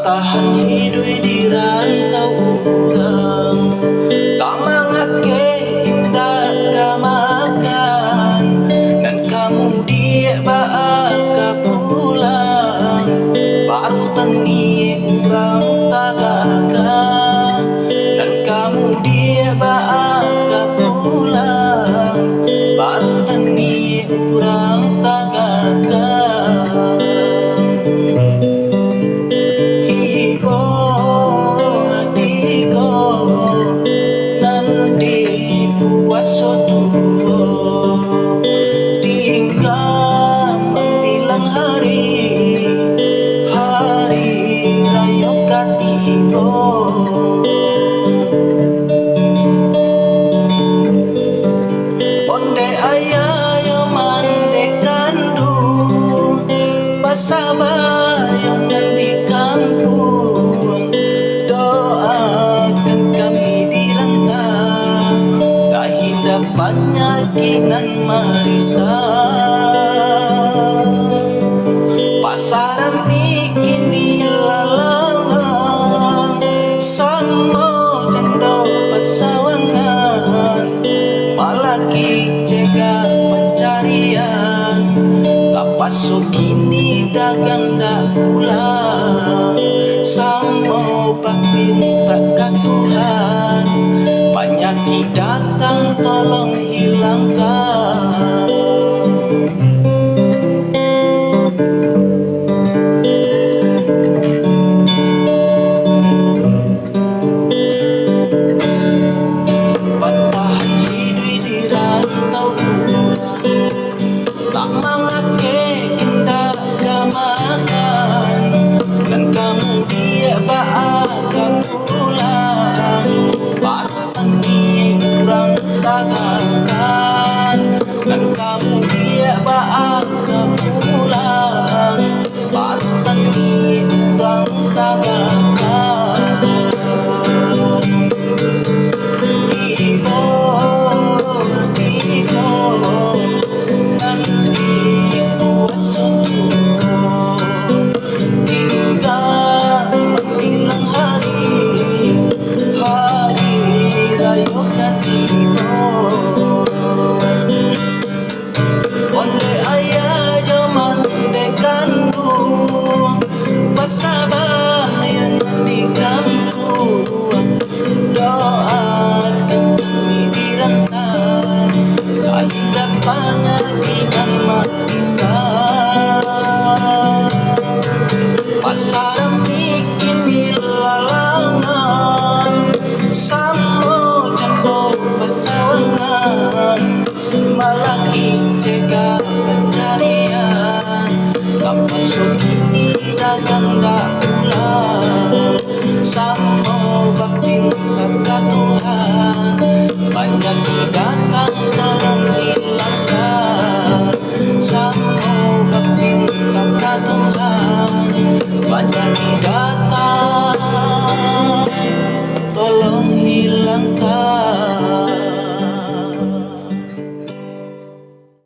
Bertahan hidup di rantau urang, tak mangake indah kamakan, dan kamu dia baaka pulang. Baru tani urang tagakan, dan kamu dia baaka pulang. Baru tani urang tagakan. Sabayan di kampung, doakan kami di rantau, tak hinda penyakitan marisa. Pasaran bikin ilalang, sama jando pasawangan, malaki cegah pencarian. Tak pasuk kini dagang dah pulang, sama minta ke Tuhan, penyakit datang tolong hilangkan. Bertahan hidup di rantau urang, tak mangake indah kamakan, dan kamu dia baaka pulang. Baru tani urang tagakan, dan kamu dia baaka pulang. Baru tani urang tagakan. Sabayan di kampung, doakan kami di rantau, tak hinda penyakitan marisa. Pasaran bikin ilalangan, sama jando pasawangan, malaki cegah pencarian. Tak pasuk kini dagang dah pulang, sama minta ke Tuhan, banyak datang tolong hilangkan. Sama minta ke Tuhan, banyak datang